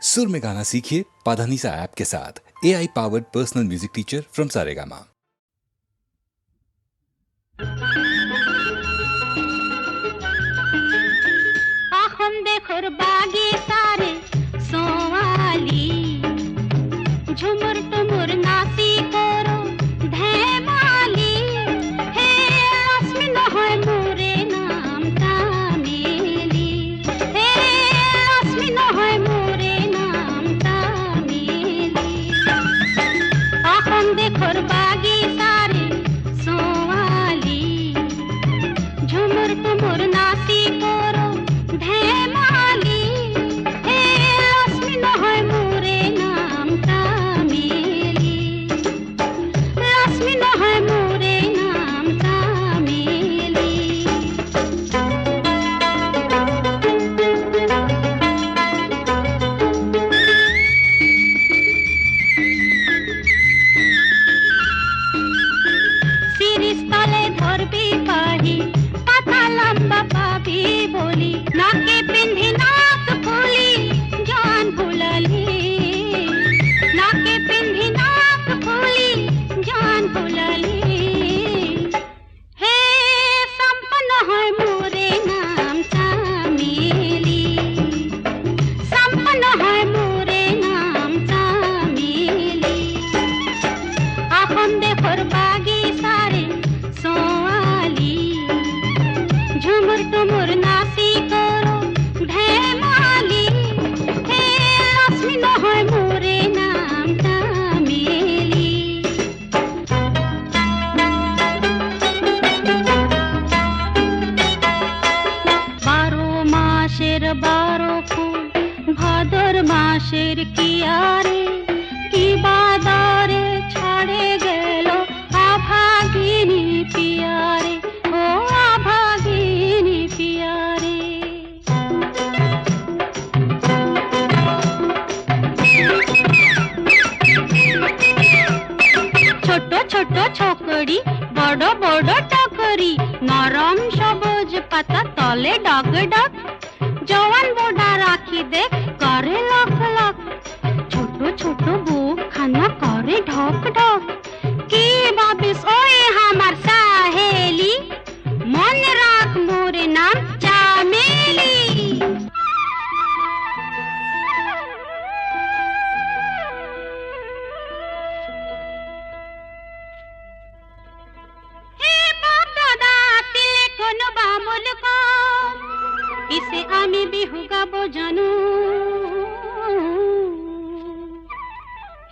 सुर में गाना सीखिए पाधानीसा ऐप के साथ। AI powered personal music teacher from Saregama. बागी सारे सोवाली झुमुर टुमुर नासी करो धैमाली हे लक्ष्मी नहय मोरे नाम तामेली हे लक्ष्मी नहय मोरे नाम तामेली देखोर बागी सारे सोवाली झुमुर टुमुर नासी करो धैमाली हे लक्ष्मी नहय मोरे नाम तामेली लक्ष्मी नहय मोरे नाम तामेली सिरिस्तले धरबी पाही पाता लंबा पाबी बोली नाके पिंधी नाक फूली जान भुलली नाके पिंधी नाक फूली जान भुलली हे संपन्न है मोरे नाम तामेली संपन्न है मोरे नाम तामेली आपन देखोर बागी सारे सोवाली झुमुर टुमुर नासी करो धैमाली हे लक्ष्मी नहय मोरे नाम तामेली बारो मासेर बारो फूल भादर मासेर कियारे की बादारे छाड़े गेलो आभागिनी पियारे ओ आभागिनी पियारे ছোট ছোট ছকড়ি বড় বড় টকরি নরম সবুজ পাতা তলে ডগ ডগ জওয়ান বোডা রাখি দে করে লক লক ছোট ছোট বুক খানা করে ঢক ঢক কি ভাবিস ওই আমার সাহেলি মনে রাখ মোরে নাম চামেলি হে বাপ দাদা তিলে কোন বামুল কম ইসে আমি বিহু গাবো জানু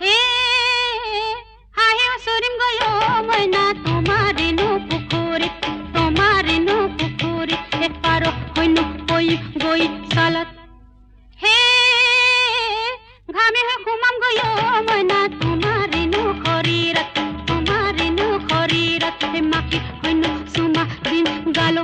হে হাহে সরিম গয়ো ময়না তোমারে নো পুকুরে এক পারো হইনু কই গই সালাত হে ঘামে ঘুমাম গয়ো ময়না তোমারে নো খরিরাত হে মাকি হইনু সুমা দিন গালো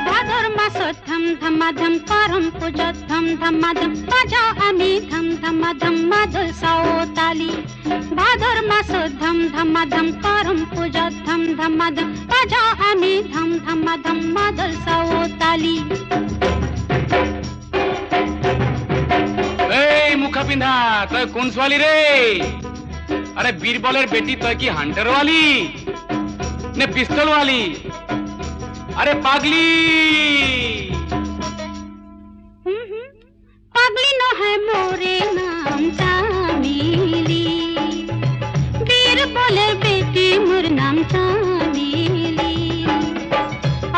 भादर मास धम धमाधम परम पूजा धम धमाधम बाजाओ आमी धम धमाधम मादल सावताली भादर मास धम धमाधम परम पूजा धम धमाधम बाजाओ आमी धम धमाधम मादल सावताली এই মুখা পিন্ধা তই কোন ছোৱালী রে? আরে বীরবলের বেটি তই কি হান্টার वाली নে পিস্তল वाली? আরে পাগলি पागली न है मोरे नाम तामेली वीर बोले बेटी मोर नाम तामेली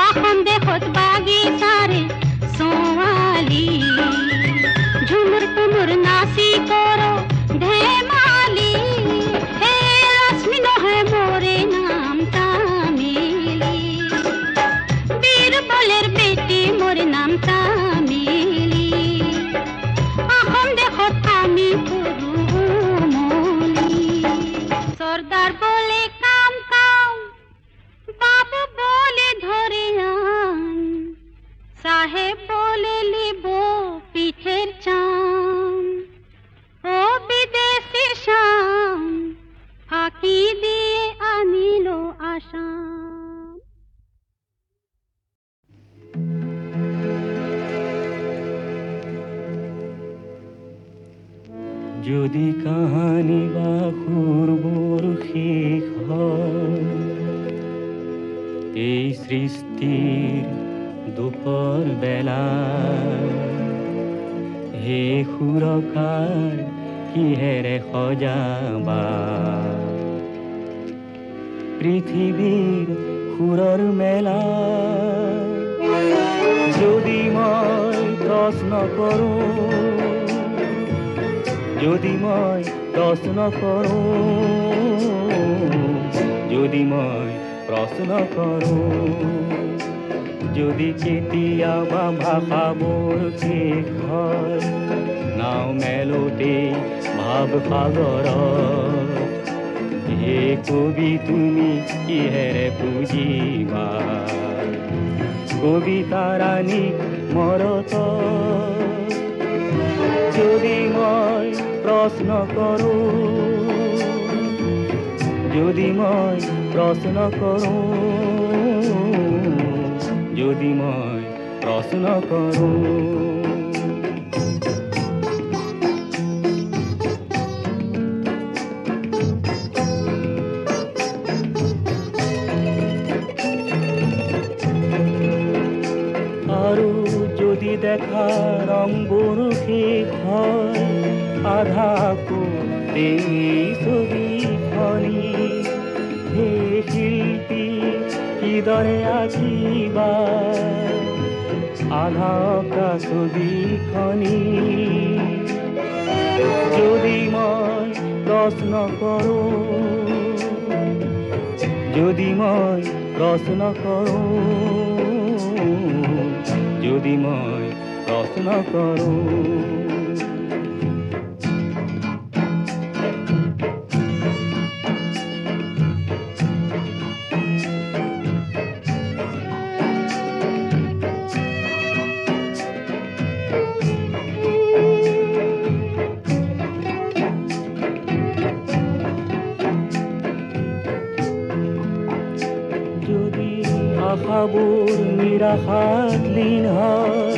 आखन देखोत बागी सारे सोवाली झुमुर टुमुर नासी करो धैमाली हे लक्ष्मी न है मोरे नाम तामेली वीर बोले बेटी मोर नाम तामेली आखन देखोत आमी पुरु मोली सरदार बोले काम काम बाबू बोले धरे आन साहेब बोले लिबो পিঠের চাম যদি কাহানি বা সুৰবোৰ শেষ হয়, এই সৃষ্টিৰ দুপৰ বেলা হে সুৰকাৰ কিহেৰে সজাবা পৃথিৱীৰ সুৰৰ মেলা যদি মই প্ৰশ্ন কৰোঁ যদি মই প্ৰশ্ন কৰোঁ যদি মই প্ৰশ্ন কৰোঁ যদি কেতিয়াবা ভাষাবোৰ শেষ হয় নাও মেলোতে ভাৱ সাগৰত হে কবি তুমি কিহেৰে বুজিবা কবিতা ৰাণী মৰত যদি মই প্ৰশ্ন কৰোঁ যদি মই প্ৰশ্ন কৰোঁ যদি মই প্ৰশ্ন কৰোঁ আৰু যদি দেখা ৰংবোৰ শেষ হয় আধাকো এই ছবিখনি হে শিল্পী কিদৰে আঁকিবা আধা অঁকা ছবিখনি যদি মই প্ৰশ্ন কৰোঁ যদি মই প্ৰশ্ন কৰোঁ যদি মই প্ৰশ্ন কৰোঁ আশাবোৰ নিৰাশাত লীন হয়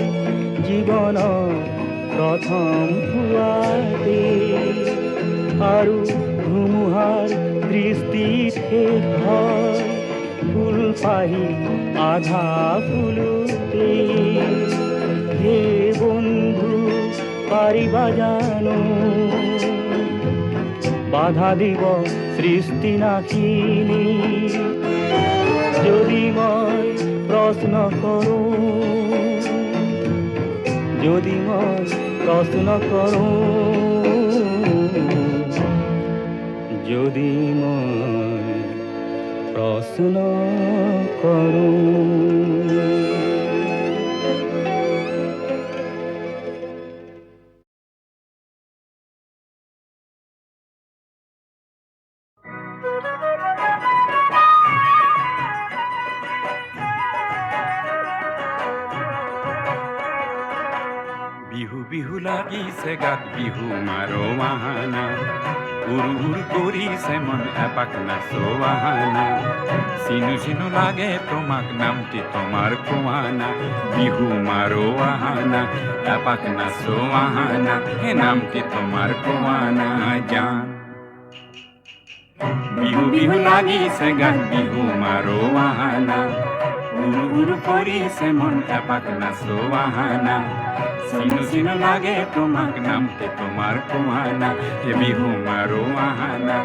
জীৱনৰ প্ৰথম পুৱাতে আৰু ধুমুহাৰ দৃষ্টিত শেষ হয় ফুল পাহি আধা ফুলোতে হে বন্ধু পাৰিবা জানো বাধা দিব সৃষ্টি নাশিনী যদি মই প্ৰশ্ন কৰোঁ যদি মই প্ৰশ্ন কৰোঁ যদি মই প্ৰশ্ন কৰোঁ বিহু বিহু লাগিছে গাত বিহু মাৰো বাহানা উৰু উৰু কৰিছে মন এপাক নাচো বাহানা চিনু চিনু লাগে তোমাক নামটি তোমাৰ কোৱানা বিহু মাৰো বাহানা এপাক নাচো বাহানা হে নামটি তোমাৰ কোৱানা জান বিহু বিহু লাগিছে গাত বিহু মাৰো বাহানা উৰু উৰু কৰিছে মন এপাক নাচো বাহানা চিনু চিনু লাগে তোমাক নামটি তোমাৰ কোৱানা হে বিহু মাৰো বাহানা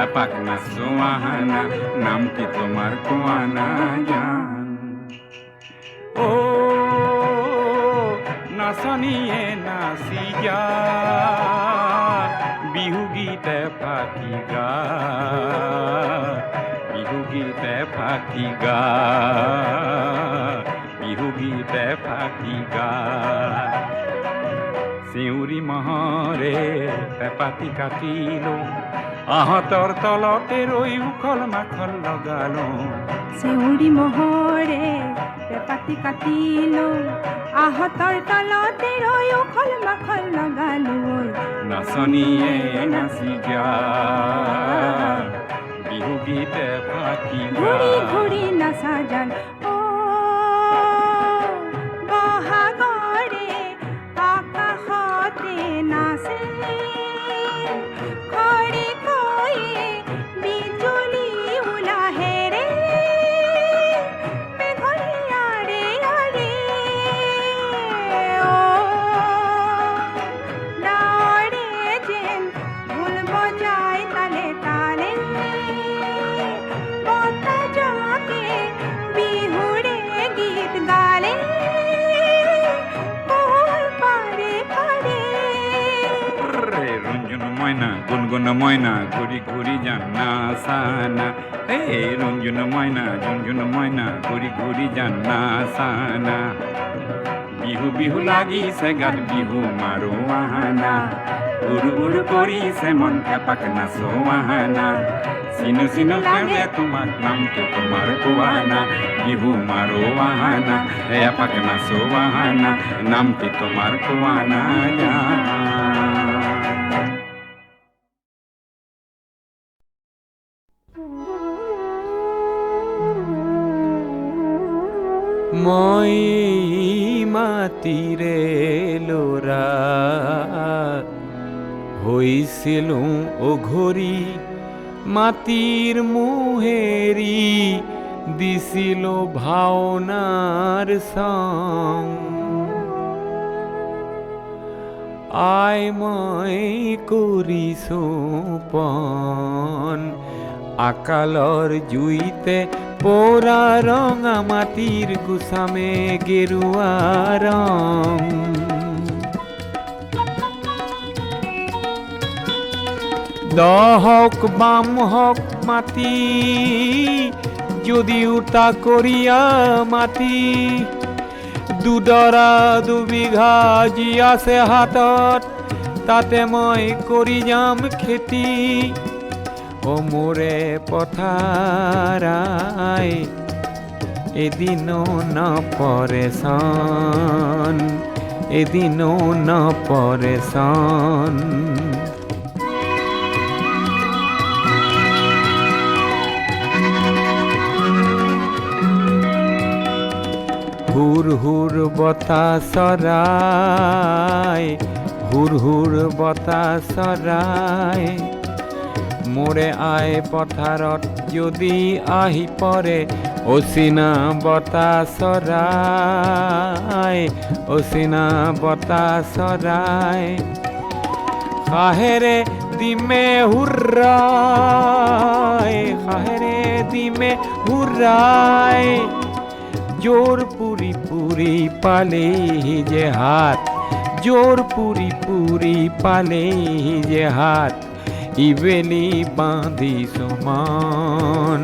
এপাক নাচো বাহানা নামটি তোমাৰ কোৱানা জান ও নাচনীয়ে নাচি যা বিহু গীতে ফাঁকি গা বিহু গীতে ফাঁকি গা বিহু গীতে ফাঁকি গা চিউৰি মহৰে পেপাতি কাটিলো আহঁতৰ তলতে ৰৈ উখল মাখল লগালো চিউৰি মহৰে পেপাতি কাটিলো আহঁতৰ তলতে ৰৈ উখল মাখল লগালো নাচনীয়ে নাচি যা বিহু গীতে ফাঁকি গা ঘূৰি ঘূৰি নাচা জান বহাগৰে আকাশতে নাচে ময়না গুনগুন ময়না ঘুরি ঘুরি জান্না সানা হে রঞ্জুন ময়না ঝুনঝুন ময়না ঘুরি ঘুরি জান্না সানা বিহু বিহু লাগিছে গাত বিহু মাৰো আহানা উৰু উৰু কৰিছে মন এপাক নাচো আহানা চিনু চিনু লাগে তোমাক নামটো তোমাৰ কোৱানা বিহু মাৰো আহানা এপাক নাচো আহানা নামটো তোমাৰ কোৱানা মই মাটিৰে ল'ৰা হৈছিলোঁ অঘৰী মাটিৰ মোহেৰি দিছিলোঁ ভাওনাৰ চাং আই মই কৰিছোঁ পণ আকালৰ জুইতে পোৰা ৰঙা মাটিৰ গুচামে গেৰুৱা ৰং দহক বাম হক মাটি যদিও তাকৰীয়া মাটি দুডৰা দুবিঘা যি আছে হাতত তাতে মই কৰি যাম খেতি ও মোৰে পথাৰাই এদিনো নপৰে চান এদিনো নপৰে চান হুৰ হুৰ বতাহ চৰাই হুৰ হুৰ বতাহ চৰাই মোৰে আই পথাৰত যদি আহি পৰে অচিনা বতাহ চৰাই অচিনা বতাহ চৰাই খাহেৰে দিমে হুৰাই খাহেৰে দিমে হুৰাই জোর পুরি পুরি পালে যে হাত জোর পুরি পুরি পালে যে হাত ইবেলি বাঁধি সুমন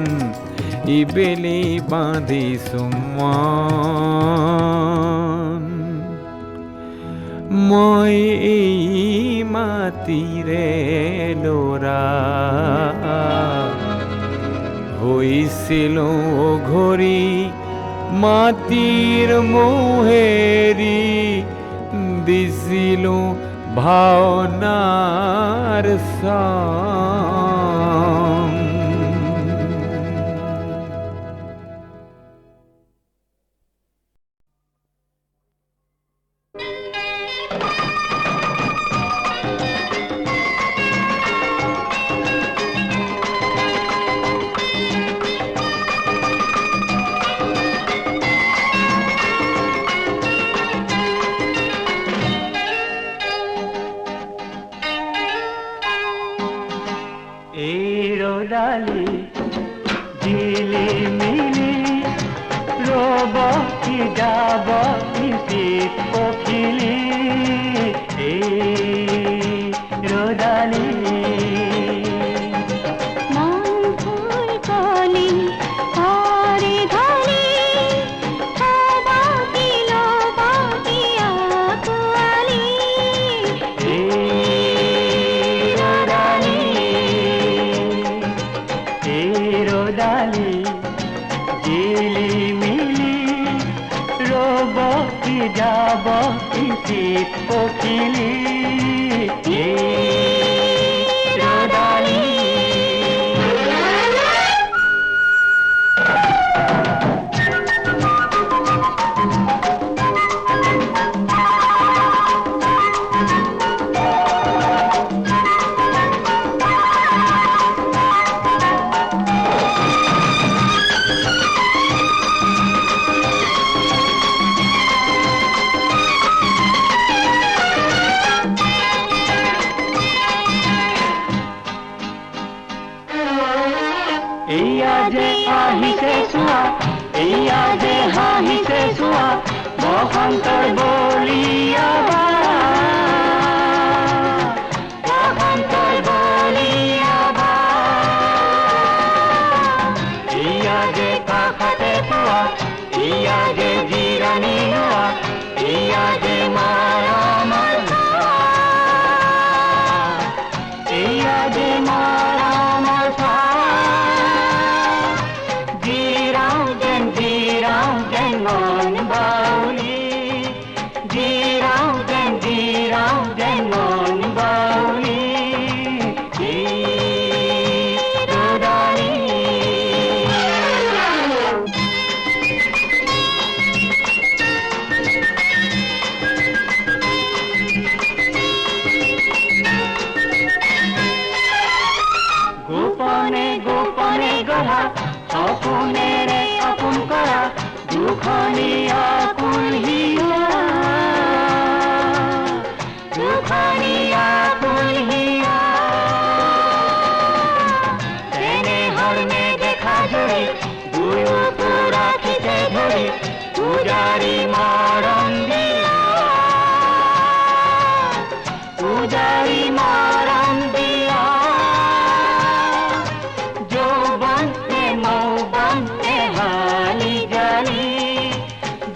ইবেলি বাঁধি সুমন মই এই মাটিৰে ল'ৰা হৈছিলোঁ ঘড়ী মাটিৰ মোহেৰি দিছিলোঁ ভাওনাৰ চাং ডালি ঝিলি মিলি ৰব কি যাব নিশীত পখিলি ৰোদালি যাব শীত পখিলি ৰোদালি বসন্তৰ বলিয়া বসন্তৰ জিৰানি হোৱা এয়া যে মৰমৰ এয়া যে মৰমৰ জিৰাও যেন মন বাউলি জিৰাও যেন মন বাউলি ৰদালি গোপনে গোপনে গঢ়া সপোনেৰে আপোন কৰা দুখনীয়া কুলহিয়া দুখনীয়া কুলহিয়া তেনেহৰণে দেখা জৰি দুয়ো পুৰা খিতে ধৰি পূজাৰী মৰম দিয়া পূজাৰী মৰম দিয়া যৌৱনে মৌৱনে হালি জালি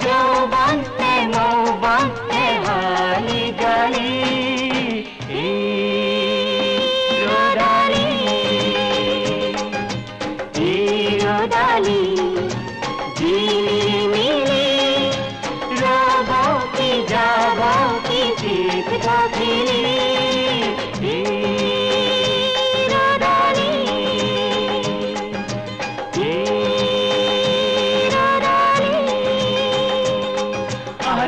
যৌৱনে মৌৱনে হালি জালি ৰদালি জিলি মিলি ৰব কি যাব কি চিত থাকিলি ৰদালি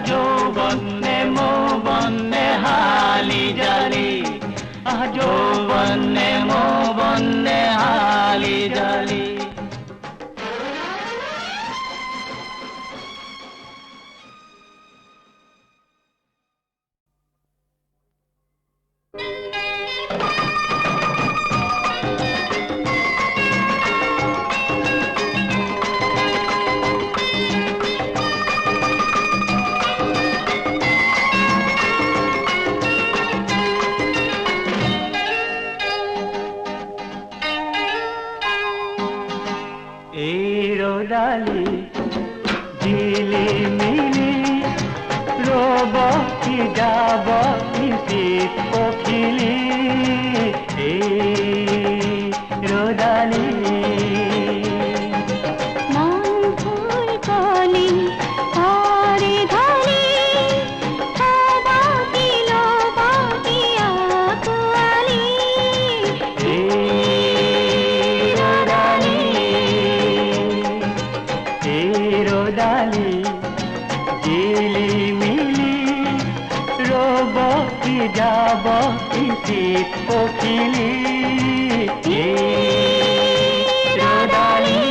যৌৱনে মৌৱনে হালি জালি যৌৱনে মৌৱনে হালি জালি রদালি জিলি মিলি রব কি যাব নিশীত পখিলি রদালি মন ফুল কলি করে ধরি বাকি বাকি আকুয়ালি রদালি জিলি মিলি রব কি যাব শীত পখিলি রদালি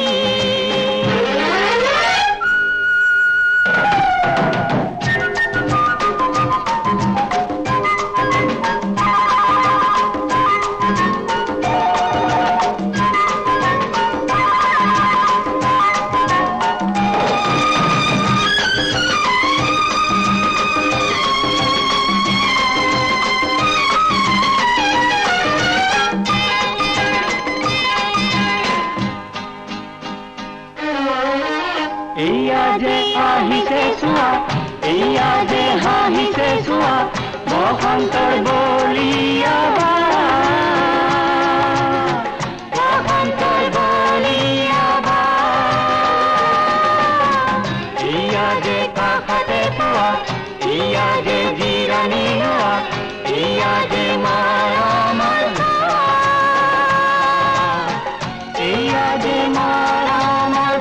এয়া যে আহিছে চোৱা এয়া যে হাঁহিছে চোৱা বসন্তৰ বলিয়া বসন্তৰ বলিয়া এয়া যে কাষতে পোৱা এয়া যে জিৰণি লোৱা এয়া যে মৰমৰ এয়া যে মৰমৰ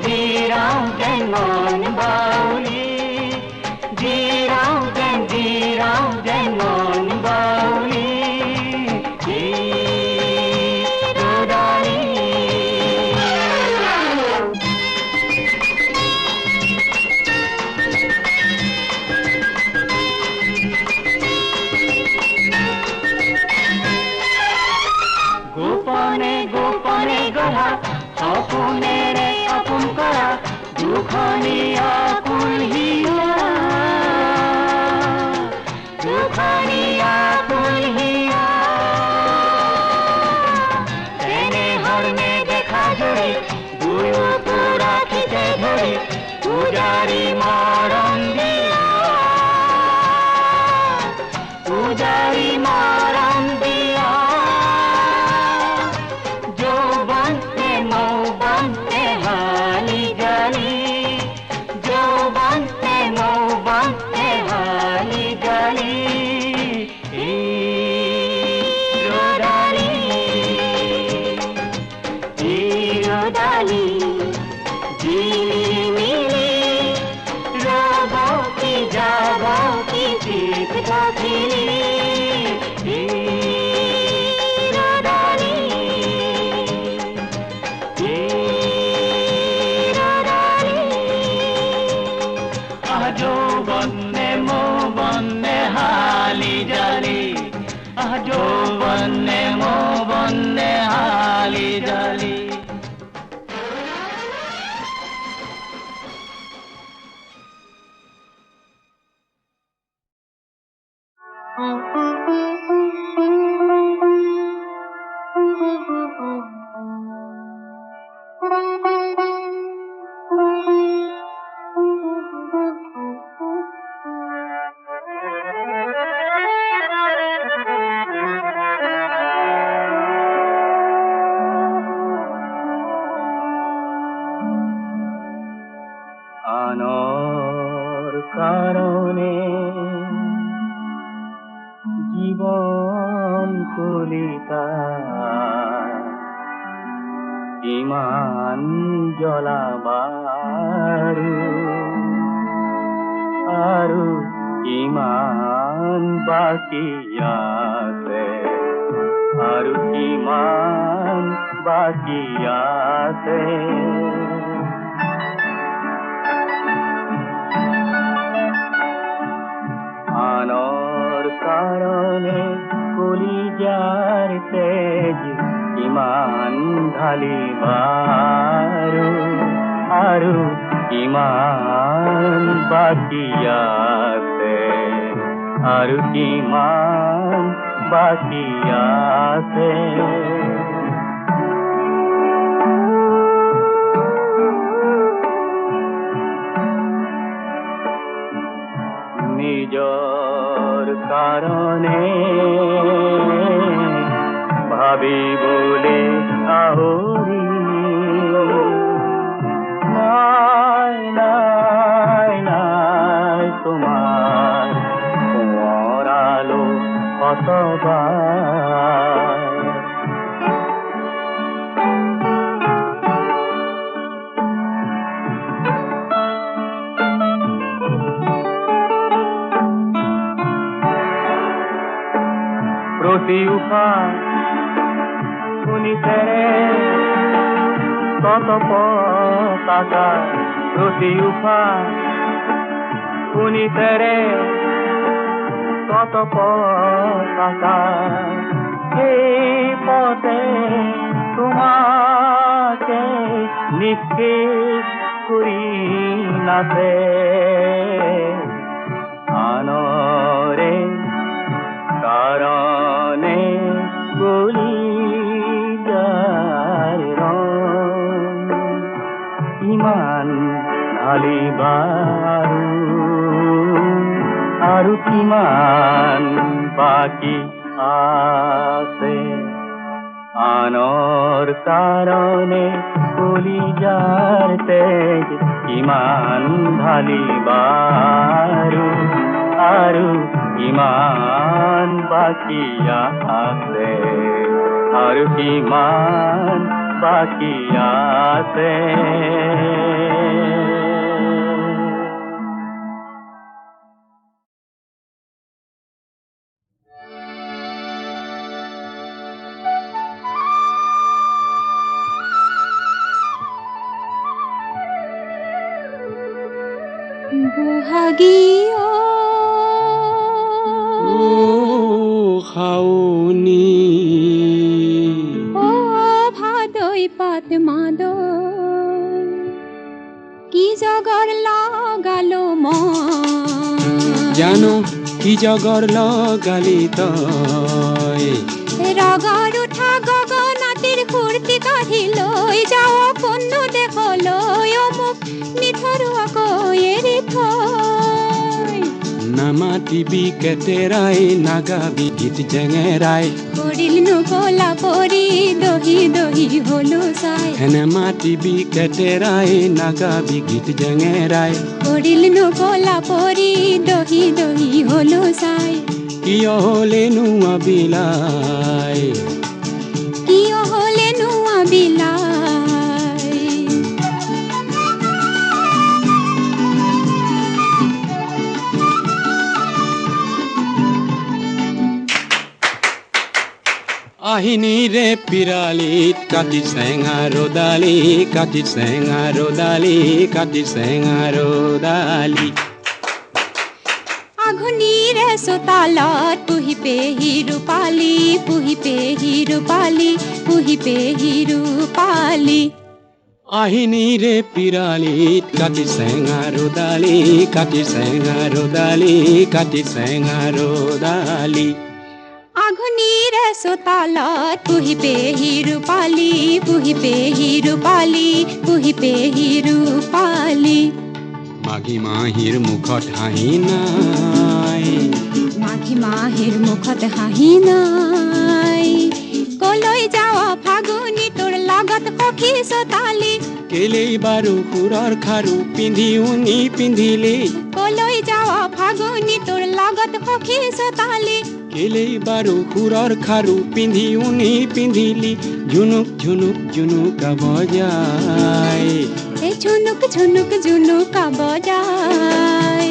জিৰাও যেন মন বাউলি জিৰাও যেন মন বাউলি ৰদালি গোপনে গোপনে গঢ়া সপোনেৰে আপোন কৰা দুখনীয়া কুলহিয়া রোজারি মরণ দিয়া যৌবনে মৌবনে হালি জালি যৌবনে মৌবনে হালি জালি রোদালি ঝিলিমিলি রবতি যাবতি চিত পাখিলি রোদালি রোদালি যৌবনে মৌবনে হালি জালি যৌবনে মৌবনে হালি জালি আনর কারণে জীবন কলিতা ইমান জ্বলাবারু আৰু ইমান বাকি আছে আৰু ইমান বাকি আছে আনৰ কাৰণে কলিজাৰ তেজ ইমান ঢালিবাৰু আৰু ইমান বাকি আছে আৰু কিমান বাকি আছে নিজৰ কাৰণে ভাবিবলে আহৰি নাই নাই নাই তোমাৰ মৰালো কতবাৰ প্ৰতি উফা শুনিছেৰে কত পতাকা প্ৰতি উফা শুনিছেৰে কত পতাকা এই পথে তোমাকে নিঃশেষ কৰি নাচে আনৰে কাৰণে কলিজাৰ ৰং ইমান ঢালিবাৰু আৰু কিমান বাকি আছে আনৰ কাৰণে কলিজাৰ তেজ ইমান ঢালিবাৰু আৰু কিমান বাকি আছে আৰু কিমান বাকি আছে বহাগীয় খাউনি ও ভাদই পাত মাদই কি জগর লাগালো মন জানো কি জগর লগালি তই রগর উঠা গগনাতির ফুর্তি কাঢ়ি লৈ যাও বন্ধু দেখলৈ অমুক নিথৰুৱাকৈ এৰি থৈ নাম মাতিবি কেতেৰাই নাগাবি গীত জেঙেৰাই কৰিল নকলা পৰি দহি দহি হলো চাই হেনে মাতিবি কেতেৰাই নাগাবি গীত জেঙেৰাই কৰিল নকলা পৰি দহি দহি হলো চাই কিয় হলেনো আবিলাই কিয় হলেনো আবিলাই আহিনীৰে পিৰালিত কাটি চেঙা ৰদালি কাটি চেঙা ৰদালি কাটি চেঙা ৰদালি আঘুনিৰে চোতালত পুহি পেহি ৰূপালী পুহি পেহি ৰূপালী পুহি পেহি ৰূপালী আহিনীৰে পিৰালিত কাটি চেঙা ৰদালি কাটি চেঙা ৰদালি কাটি চেঙা ৰদালি আঘুনিৰে চোতালত পুহি পেহি ৰূপালী পুহি পেহি ৰূপালী পুহি পেহি ৰূপালী মাঘী মাহীৰ মুখত হাঁহি নাই মাঘী মাহীৰ মুখত হাঁহি নাই কলৈ যাৱা ফাগুনি তোৰ লগত সখী চোতালি কেলেই বাৰু সুৰৰ খাৰু পিন্ধি উনি পিন্ধিলি কলৈ যাৱা ফাগুনি তোৰ লগত সখী চোতালি কেলেই বাৰু সুৰৰ খাৰু পিন্ধি উনি পিন্ধিলি ঝুনুক ঝুনুক জুনুকা বজাই এই ঝুনুক ঝুনুক জুনুকা বজাই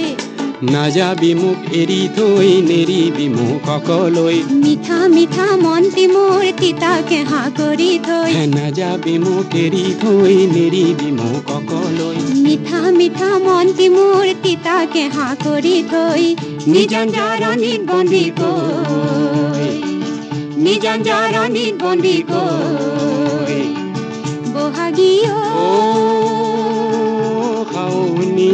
নাযাবি মোক এৰি থৈ নেৰিবি মোক অকলৈ মিঠা মিঠা মনটি মোৰ তিতাকে হা কৰি থৈ নাযাবি মোক এৰি থৈ নেৰিবি মোক অকলৈ মিঠা মিঠা মনটি মোৰ তিতাকে হা কৰি থৈ নিজাঞ্জাৰণিত বন্দী কৈ নিজাঞ্জাৰণিত বন্দী কৈ বহাগী অ খাওনি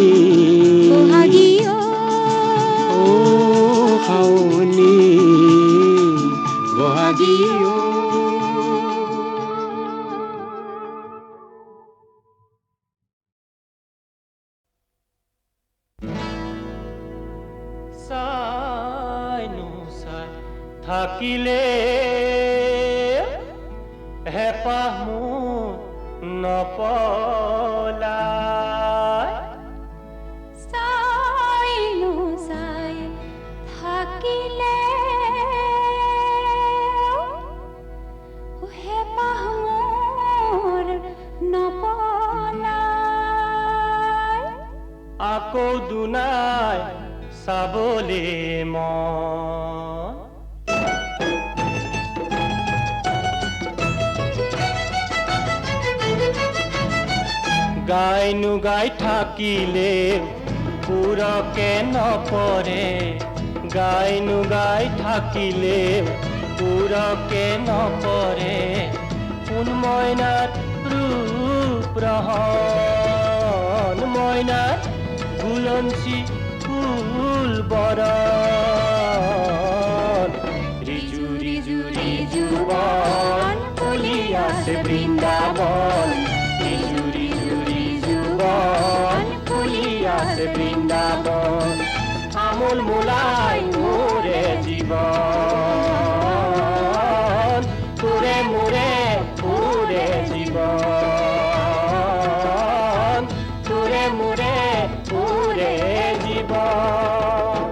বহাগী অ খাওনি বহাগী অ থাকিলে হেঁপাহ মোৰ নপলাই চাইনো চাই থাকিলে হেঁপাহ মোৰ নপলাই আকৌ দুনাই চাবলে মন গাইনো গাই থাকিলে পুৰকে নপৰে গাইনো গাই থাকিলে পুৰকে নপৰে কোন মইনাত ৰূপ ৰহন মইনাত গুলঞ্চি ফুল বৰণ ৰিজু ৰিজু ৰিজু বন ফুলি আছে বৃন্দাবন ৰিজু ৰিজু ৰিজু বন ফুলি আছে বৃন্দাবন আমোল মোলাই মোৰে জীৱন তোৰে মোৰে তোৰে জীৱন তোৰে মোৰে তোৰে জীৱন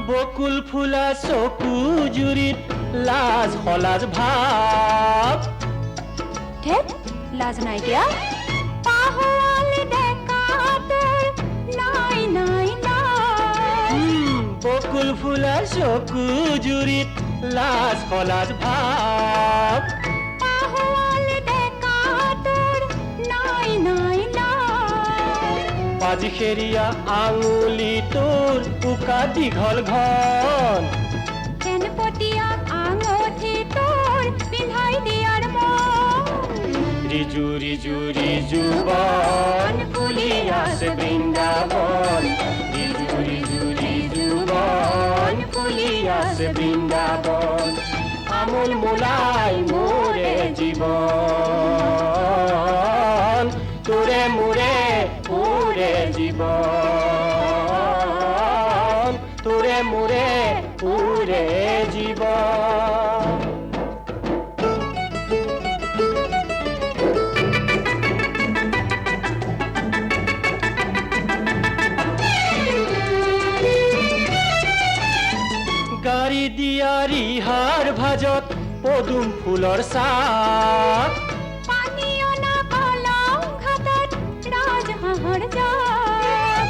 বকুল ফুলা চকু জুৰিত লাজ সলাজ ভাৱ ধেত লাজ নাইকিয়া পাহৰালি ডেকা তোৰ নাই নাই নাই বকুল ফুলা চকু জুৰিত লাজ সলাজ ভাৱ পাহৰালি ডেকা তোৰ নাই নাই নাই পাজিখেৰীয়া আঙুলি তোৰ উকা দীঘল ঘন কেনপতীয়া আঙঠি তোৰ পিন্ধাই দিয়াৰ মন ৰিজু ৰিজু ৰিজু বন ফুলি আছে বৃন্দাবন ৰিজু ৰিজু ৰিজু বন ফুলি আছে বৃন্দাবন মোলাই মোৰে জীৱন তোৰে মোৰে ওৰে জীৱন তোৰে মোৰে ওৰে জীৱন গাড়ী দিয়া ৰিহাৰ ভাজত পদুম ফুলৰ চাহ পানীয়না কলং ঘাটত ৰাজহাঁহৰ জাক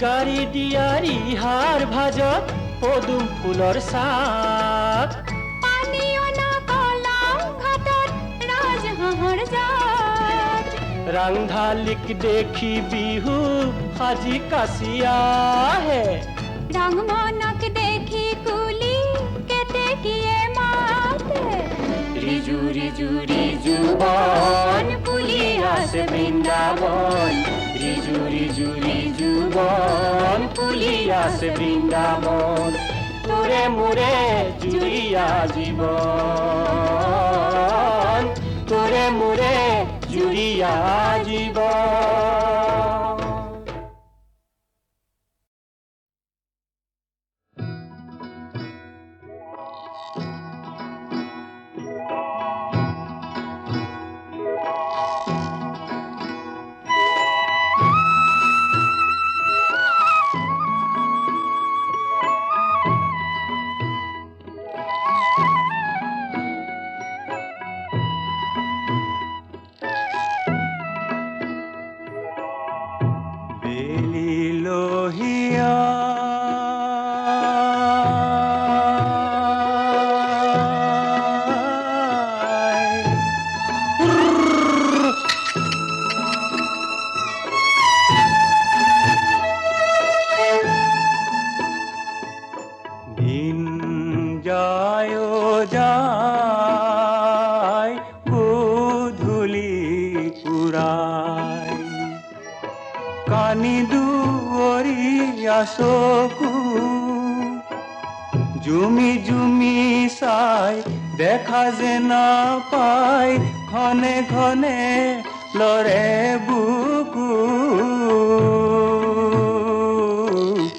গাড়ী দিয়া ৰিহাৰ ভাজত পদুম ফুলৰ চাহ পানীয়না কলং ঘাটত ৰাজহাঁহৰ জাক ৰাংঢালিক দেখি বিহু সাজি কাচি আহে ৰংমনক দেখি কুলি কেতেকীয়ে মাতে ৰিজু ৰিজু ৰিজুবন ফুলি আছে বৃন্দাবন ৰিজু ৰিজু ৰিজুবন ফুলি আছে বৃন্দাবন তোৰে মোৰে জুৰিয়া জীৱন তোৰে মোৰে জুৰিয়া জীৱন চকু জুমি জুমি চাই দেখা যে নাপাই ঘনে ঘনে লৰে বুকু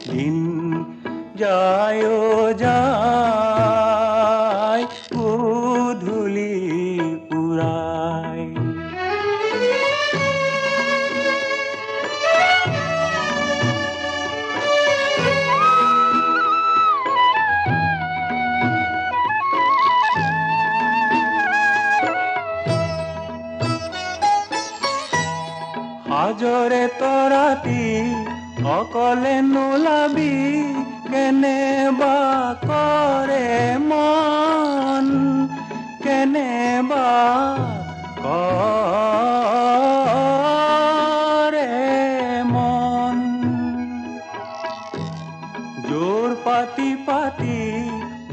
দিন যায় যায় গধূলি পুৰাই আজৰে তৰাতি অকলে নোলাবি কেনেবা কৰে মন কেনেবা কৰে মন জোৰ পাতি পাতি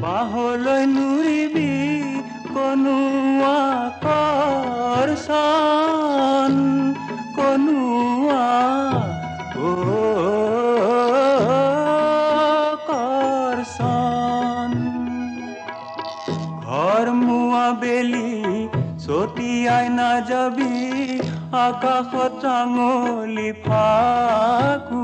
বাহলৈ নুৰিবি কনুৱা কৰচন কনুৱা কৰচন ঘৰ মুৱা বেলি ছটিয়াই নাযাবি আকাশত আঙুলি ফাকু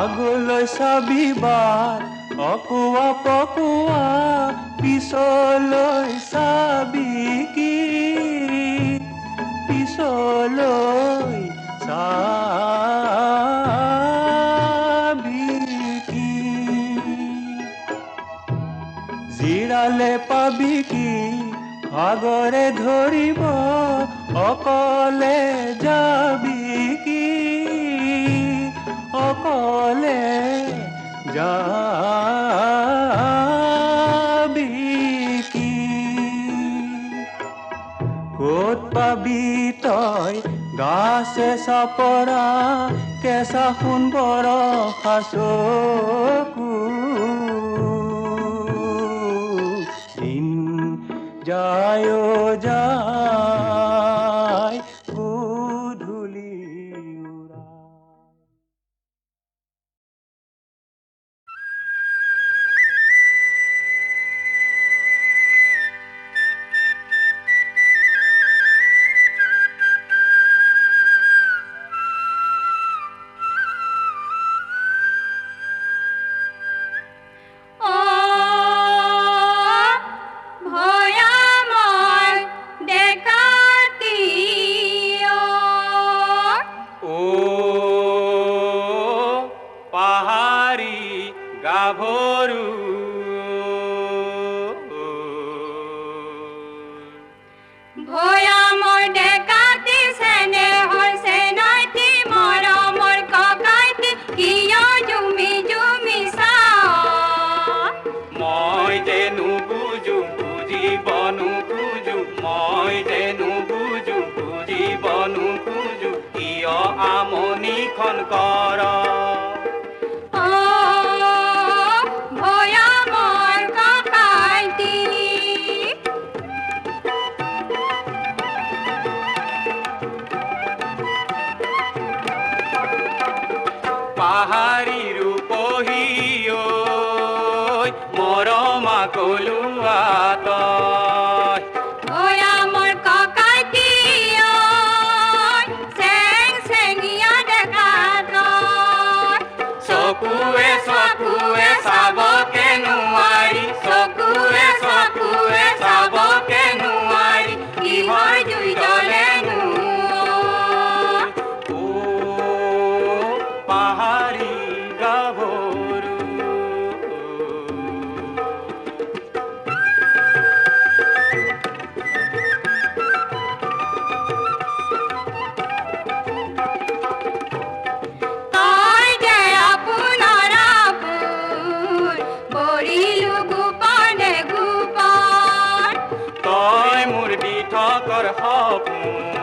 আগলৈ চাবি বাট অকুৱা পকুৱা পিছলৈ চাবি কি পিছলৈ চাবি কি জিৰালে পাবি কি ভাগৰে ধৰিব অকলে যাবি কি অকলে যাবি কি ক'ত পাবি তই গাছে চাপৰা কেঁচা সোণ বৰষা চকু দিন যায় যায় গধূলি উৰা ভয়াময় ডেকাতীয় ও পাহাড়ি গাভৰু ভয়াময় ডেকাতি চেনেহৰ চেনৈতি মৰমৰ ককাইতি কিয় জুমি জুমি চাওঁ মই যে নুবুজো বুজিব নোখোজো মই যে নুবুজো বুজিব নোখোজো কিয় আমনিখন কৰ ভয়াময় ককাইতি পাহাড়ি ৰূপহী ঐ মৰমা কলুৱা তই ভয়াময় ককাইতি চেং চেঙিয়া ডেকা তই চকুৱে চকুৱে চাবকে নোৱাৰি চকুৱে চকুৱে চাবকে নোৱাৰি কিহৰ জুই জ্বলেনো ও পাহাড়ি গাভৰু তই যে আপোনাৰ আপোন কৰিলো গোপনে গোপন তই মোৰ দি থকৰ সপোন